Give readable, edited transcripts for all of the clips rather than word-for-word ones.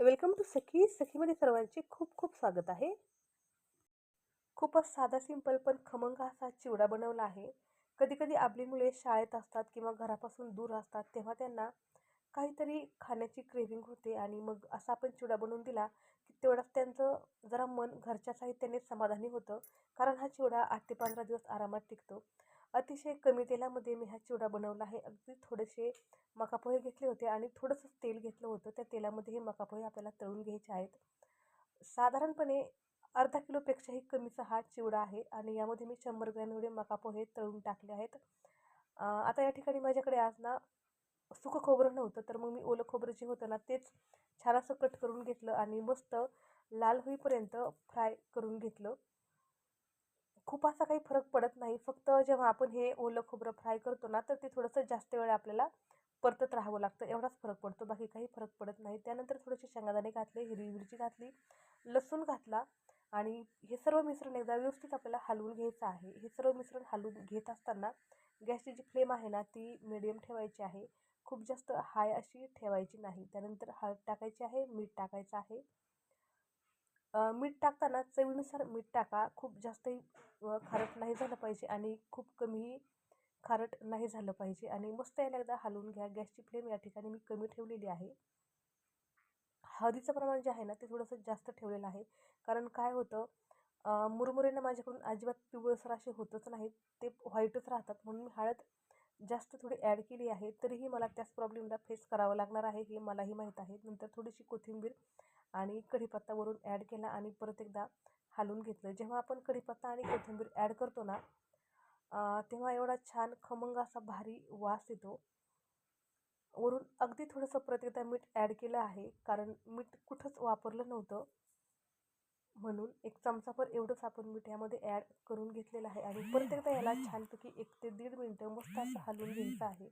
Welcome to सखी. सखीमध्ये सर्वांचे खूप खूप स्वागत आहे. खूपच साधा सिंपल पण खमंग असा चिवडा बनवला आहे. कधी-कधी आपली मुले शाळेत असतात किंवा घरापासून दूर असतात, तेव्हा त्यांना काहीतरी खाण्याची क्रेव्हिंग होते आणि मग असा आपण चिवडा बनवून दिला, की तेवढंच त्यांचं जरा मन घरच्या साहित्याने समाधानी होतं. कारण हा चिवडा 8 ते 15 दिवस आरामात टिकतो. अतिशय कमी तेलामध्ये मी हा चिवडा बनवला आहे. अगदी थोडेसे मका पोहे घेतले होते आणि थोडंसं तेल घेतलं होतं. त्या तेलामध्ये हे मका पोहे आपल्याला तळून घ्यायचे आहेत. साधारणपणे अर्धा किलोपेक्षाही कमीचा हा चिवडा आहे आणि यामध्ये मी 100 ग्रॅम एवढे मका पोहे तळून टाकले आहेत. आता या ठिकाणी माझ्याकडे आज ना सुकं खोबरं नव्हतं, तर मग मी ओलं खोबरं जे होतं ना तेच छान असं कट करून घेतलं आणि मस्त लाल होईपर्यंत फ्राय करून घेतलं. खूप असा काही फरक पडत नाही. फक्त जेव्हा आपण हे ओलं खोबरं फ्राय करतो ना, तर ते थोडंसं जास्त वेळ आपल्याला परतत राहावं लागतं. एवढाच फरक पडतो, बाकी काही फरक पडत नाही. त्यानंतर थोडेसे शेंगदाणे घातले, हिरवी मिरची घातली, लसूण घातला आणि हे सर्व मिश्रण एकदा व्यवस्थित आपल्याला हलवून घ्यायचं आहे. हे सर्व मिश्रण हलवून घेत असताना गॅसची जी फ्लेम आहे ना, ती मिडियम ठेवायची आहे. खूप जास्त हाय अशी ठेवायची नाही. त्यानंतर हळद टाकायची आहे, मीठ टाकायचं आहे. मीठ टाकताना चवीनुसार मीठ टाका. खूप जास्तही खारट नाही झालं पाहिजे आणि खूप कमीही खारट नाही झालं पाहिजे आणि मस्त याला एकदा हलवून घ्या. गॅसची फ्लेम या ठिकाणी मी कमी ठेवलेली आहे. हळदीचं प्रमाण जे आहे ना, ते थोडंसं जास्त ठेवलेलं आहे. कारण काय होतं, मुरमुरे ना माझ्याकडून अजिबात पिवळसर असे होतच नाहीत. ते व्हाईटच राहतात. म्हणून मी हळद जास्त थोडी ॲड केली आहे. तरीही मला त्याच प्रॉब्लेमला फेस करावं लागणार आहे, हे मलाही माहीत आहे. नंतर थोडीशी कोथिंबीर आणि कढीपत्ता वरून ॲड केला आणि परत एकदा हलवून घेतलं. जेव्हा आपण कढीपत्ता आणि कोथिंबीर ॲड करतो ना, तेव्हा एवढा छान खमंग असा भारी वास येतो. वरून अगदी थोडंसं परत एकदा मीठ ॲड केलं आहे, कारण मीठ कुठंच वापरलं नव्हतं. म्हणून 1 चमचाभर एवढंच आपण मीठ यामध्ये ॲड करून घेतलेलं आहे आणि परत एकदा याला छानपैकी 1 ते 1.5 मिनिटं मस्त असं हलवून घ्यायचं आहे.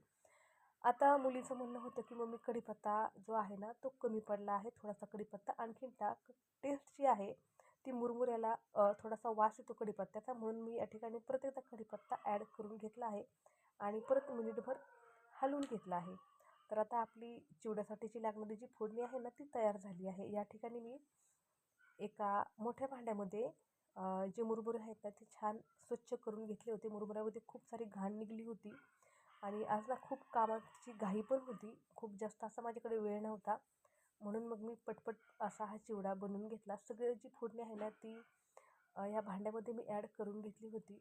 आता मुलीचं म्हणणं होतं, की मम्मी कढीपत्ता जो आहे ना, तो कमी पडला आहे. थोडासा कढीपत्ता आणखीन टाक. टेस्ट जी आहे ती मुरमुऱ्याला थोडासा वास येतो कढीपत्त्याचा, म्हणून मी या ठिकाणी परत एकदा कढीपत्ता ॲड करून घेतला आहे आणि परत मिनिटभर हलवून घेतला आहे. तर आता आपली चिवड्यासाठीची लागणारी जी फोडणी आहे ना, ती तयार झाली आहे. या ठिकाणी मी एका मोठ्या भांड्यामध्ये जे मुरमुरे आहेत ना, ते छान स्वच्छ करून घेतले होते. मुरमुऱ्यामध्ये खूप सारी घाण निघाली होती आणि आज ना खूप कामाची घाई पण होती. खूप जास्त असा माझ्याकडे वेळ नव्हता. म्हणून मग मी पटपट असा हा चिवडा बनवून घेतला. सगळी जी फोडणी आहे ना, ती या भांड्यामध्ये मी ॲड करून घेतली होती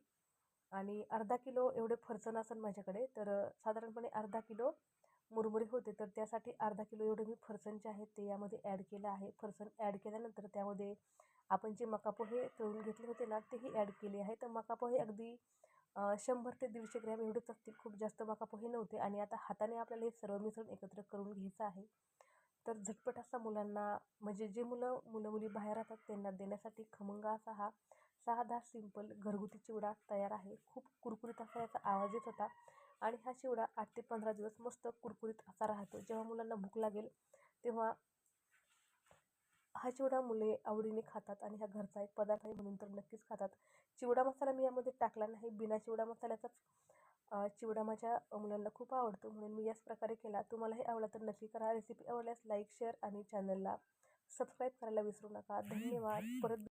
आणि अर्धा किलो एवढे फरसाण असेल माझ्याकडे, तर साधारणपणे अर्धा किलो मुरमुरे होते, तर त्यासाठी अर्धा किलो एवढे मी फरसाण जे आहेत ते यामध्ये ॲड केलं आहे. फरसाण ॲड केल्यानंतर त्यामध्ये आपण जे मका पोहे तळून घेतले होते ना, तेही ॲड केले आहे. तर मका पोहे अगदी 100 ते 150 ग्रॅम एवढेच असतील. खूप जास्त मका पोहे नव्हते आणि आता हाताने आपल्याला हे सर्व मिश्रण एकत्र करून घ्यायचं आहे. तर झटपट असा मुलांना, म्हणजे जे मुलं-मुली बाहेर राहतात त्यांना देण्यासाठी खमंग असा हा साधा सिंपल घरगुती चिवडा तयार आहे. खूप कुरकुरीत असा याचा आवाज येत होता आणि हा चिवडा 8 ते 15 दिवस मस्त कुरकुरीत असा राहतो. जेव्हा मुलांना भूक लागेल तेव्हा हा चिवडा मुले आवडीने खातात आणि हा घरचा एक पदार्थ आहे म्हणून तर नक्कीच खातात. चिवडा मसाला मी यामध्ये टाकला नाही. बिना चिवडा मसाल्याचाच चिवडा माझ्या मुलांना खूप आवडतो, म्हणून मी याच प्रकारे केला. तुम्हालाही आवडला तर नक्की करा. रेसिपी आवडल्यास लाईक, शेअर आणि चॅनलला सबस्क्राईब करायला विसरू नका. धन्यवाद. परत